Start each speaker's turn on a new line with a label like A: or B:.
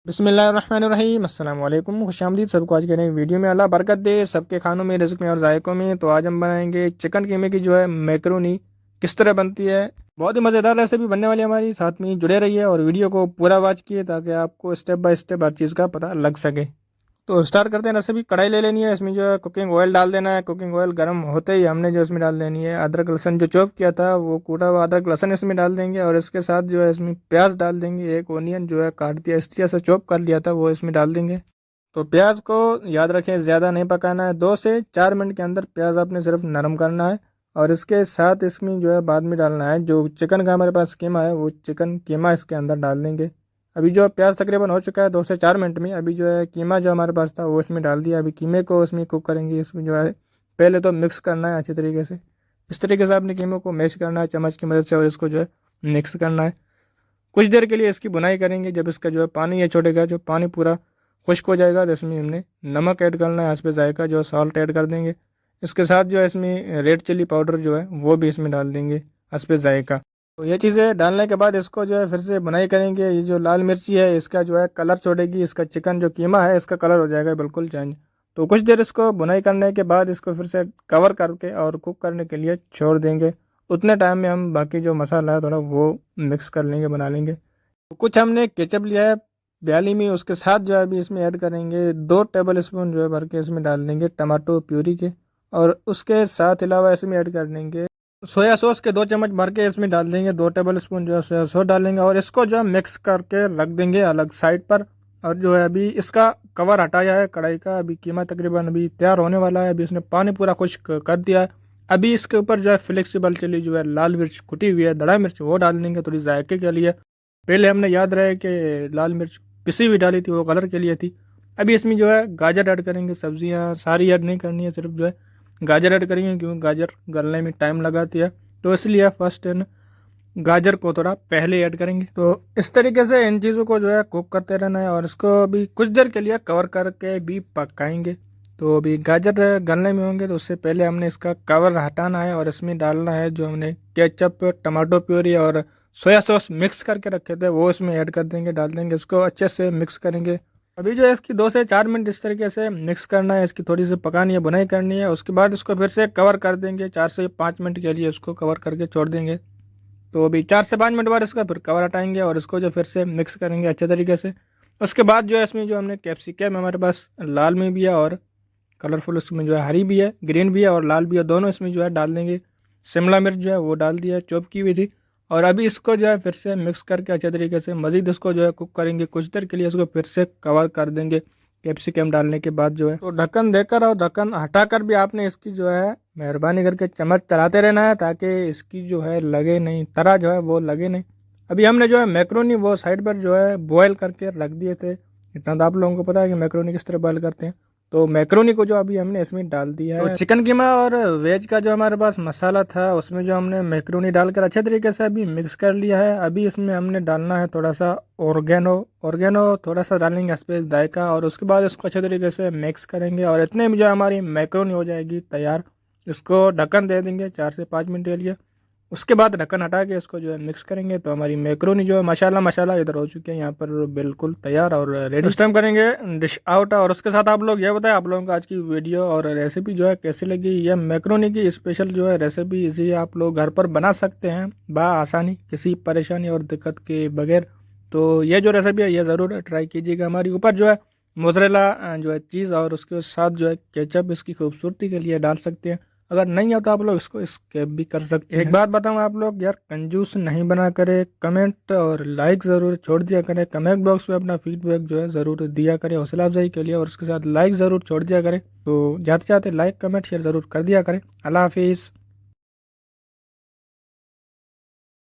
A: बिस्मिल्लाहिर्रहमानिर्रहीम अस्सलाम वालेकुम खुशामदीद सबको आज के नई वीडियो में। अल्लाह बरकत दे सबके खानों में, रिज़्क़ में और जायकों में। तो आज हम बनाएंगे चिकन कीमे की जो है मैकरोनी। किस तरह बनती है, बहुत ही मज़ेदार रेसिपी बनने वाली है हमारी। साथ में जुड़े रहिए और वीडियो को पूरा वॉच किए ताकि आपको स्टेप बाय स्टेप हर चीज़ का पता लग सके। तो स्टार्ट करते हैं रेसिपी। कढ़ाई ले लेनी है, इसमें जो है कुकिंग ऑयल डाल देना है। कुकिंग ऑयल गर्म होते ही हमने जो इसमें डाल देनी है अदरक लहसुन जो चॉप किया था, वो कूटा हुआ अदरक लहसुन इसमें डाल देंगे। और इसके साथ जो है इसमें प्याज डाल देंगे। एक ओनियन जो है काट दिया, इस तरह से चॉप कर लिया था, वो इसमें डाल देंगे। तो प्याज को याद रखें ज़्यादा नहीं पकाना है, 2 से 4 मिनट के अंदर प्याज आपने सिर्फ नरम करना है। और इसके साथ इसमें जो है बाद में डालना है जो चिकन का हमारे पास कीमा है, वो चिकन कीमा इसके अंदर डाल देंगे। अभी जो प्याज तकरीबन हो चुका है 2 से 4 मिनट में। अभी जो है कीमा जो हमारे पास था वो इसमें डाल दिया। अभी कीमे को इसमें कुक करेंगे। इसमें जो है पहले तो मिक्स करना है अच्छी तरीके से। इस तरीके से आपने कीमे को मैश करना है चम्मच की मदद से, और इसको जो है मिक्स करना है। कुछ देर के लिए इसकी बुनाई करेंगे। जब इसका जो है पानी ये छोड़ेगा, जो पानी पूरा खुश्क हो जाएगा, तो इसमें हमने नमक ऐड करना है। हस्बे जायका जो सॉल्ट ऐड कर देंगे। इसके साथ जो है इसमें रेड चिली पाउडर जो है वो भी इसमें डाल देंगे हस्बे जायका। तो ये चीज़ें डालने के बाद इसको जो है फिर से बुनाई करेंगे। ये जो लाल मिर्ची है इसका जो है कलर छोड़ेगी, इसका चिकन जो कीमा है इसका कलर हो जाएगा बिल्कुल चेंज। तो कुछ देर इसको बुनाई करने के बाद इसको फिर से कवर करके और कुक करने के लिए छोड़ देंगे। उतने टाइम में हम बाकी जो मसाला है थोड़ा वो मिक्स कर लेंगे, बना लेंगे। तो कुछ हमने केचप लिया है प्याली में, उसके साथ जो है अभी इसमें ऐड करेंगे 2 टेबल स्पून जो है भर के इसमें डाल देंगे टमाटो प्यूरी के। और उसके साथ अलावा इसमें ऐड कर देंगे सोया सॉस के 2 चम्मच भर के इसमें डाल देंगे। 2 टेबल स्पून जो है सोया सॉस डालेंगे और इसको जो है मिक्स करके रख देंगे अलग साइड पर। और जो है अभी इसका कवर हटाया है कढ़ाई का। अभी कीमा तकरीबन अभी तैयार होने वाला है। अभी इसने पानी पूरा खुश्क कर दिया है। अभी इसके ऊपर जो है फ्लेक्सिबल चिली जो है लाल मिर्च कुटी हुई है, धड़ा मिर्च, वो डाल देंगे थोड़ी जायके के लिए। पहले हमने याद रहे कि लाल मिर्च पिसी हुई डाली थी, वो कलर के लिए थी। अभी इसमें जो है गाजर ऐड करेंगे। सब्जियां सारी ऐड नहीं करनी है, सिर्फ जो है गाजर ऐड करेंगे क्योंकि गाजर गलने में टाइम लगाती है। तो इसलिए फर्स्ट इन गाजर को थोड़ा पहले ऐड करेंगे। तो इस तरीके से इन चीज़ों को जो है कुक करते रहना है और इसको अभी कुछ देर के लिए कवर करके भी पकाएंगे। तो अभी गाजर गलने में होंगे तो उससे पहले हमने इसका कवर हटाना है और इसमें डालना है जो हमने केचप, टमाटो प्यूरी और सोया सॉस मिक्स करके रखे थे, वो इसमें ऐड कर देंगे, डाल देंगे। इसको अच्छे से मिक्स करेंगे। अभी जो है इसकी 2 से 4 मिनट इस तरीके से मिक्स करना है, इसकी थोड़ी सी पकानी है, बुनाई करनी है। उसके बाद इसको फिर से कवर कर देंगे। 4 से 5 मिनट के लिए इसको कवर करके छोड़ देंगे। तो अभी 4 से 5 मिनट बाद इसका फिर कवर हटाएंगे और इसको जो फिर से मिक्स करेंगे अच्छे तरीके से। उसके बाद जो है इसमें जो हमने कैप्सिकम हमारे पास लाल में भी है और कलरफुल, उसमें जो है हरी भी है, ग्रीन भी है और लाल भी है, दोनों इसमें जो है डाल देंगे। शिमला मिर्च जो है वो डाल दिया है, चॉप की हुई थी। और अभी इसको जो है फिर से मिक्स करके अच्छे तरीके से मज़ीद इसको जो है कुक करेंगे। कुछ देर के लिए इसको फिर से कवर कर देंगे कैप्सिकम डालने के बाद जो है। तो ढक्कन देकर और ढक्कन हटाकर भी आपने इसकी जो है मेहरबानी करके चम्मच चलाते रहना है ताकि इसकी जो है लगे नहीं, तरह जो है वो लगे नहीं। अभी हमने जो है मैक्रोनी वो साइड पर जो है बॉयल करके रख दिए थे। इतना तो आप लोगों को पता है कि मैक्रोनी किस तरह बॉयल करते हैं। तो मैक्रोनी को जो अभी हमने इसमें डाल दिया है। तो चिकन कीमा और वेज का जो हमारे पास मसाला था उसमें जो हमने मैक्रोनी डालकर अच्छे तरीके से अभी मिक्स कर लिया है। अभी इसमें हमने डालना है थोड़ा सा ऑर्गेनो थोड़ा सा डालेंगे इस पर जायका। और उसके बाद इसको अच्छे तरीके से मिक्स करेंगे और इतने में जो हमारी मैक्रोनी हो जाएगी तैयार। इसको ढक्कन दे देंगे 4 से 5 मिनट के लिए। उसके बाद ढक्कन हटा के इसको जो है मिक्स करेंगे। तो हमारी मैक्रोनी जो है मसाला इधर हो चुके हैं यहाँ पर बिल्कुल तैयार और रेडी। इस टाइम करेंगे डिश आउट। और उसके साथ आप लोग ये बताएं आप लोगों को आज की वीडियो और रेसिपी जो है कैसी लगी। यह मैक्रोनी की स्पेशल जो है रेसिपी, इसे आप लोग घर पर बना सकते हैं आसानी, किसी परेशानी और दिक्कत के बगैर। तो ये जो रेसिपी है ये ज़रूर ट्राई कीजिएगा। हमारी ऊपर जो है मोज़रेला जो है चीज़ और उसके साथ जो है केचप इसकी खूबसूरती के लिए डाल सकते हैं। अगर नहीं आता आप लोग इसको स्किप भी कर सकते हैं। एक बात बताऊं आप लोग यार, कंजूस नहीं बना करे, कमेंट और लाइक ज़रूर छोड़ दिया करें। कमेंट बॉक्स में अपना फीडबैक जो है ज़रूर दिया करें हौसला अफजाई के लिए, और उसके साथ लाइक ज़रूर छोड़ दिया करें। तो जाते जाते लाइक कमेंट शेयर ज़रूर कर दिया करें। अल्लाह हाफिज़।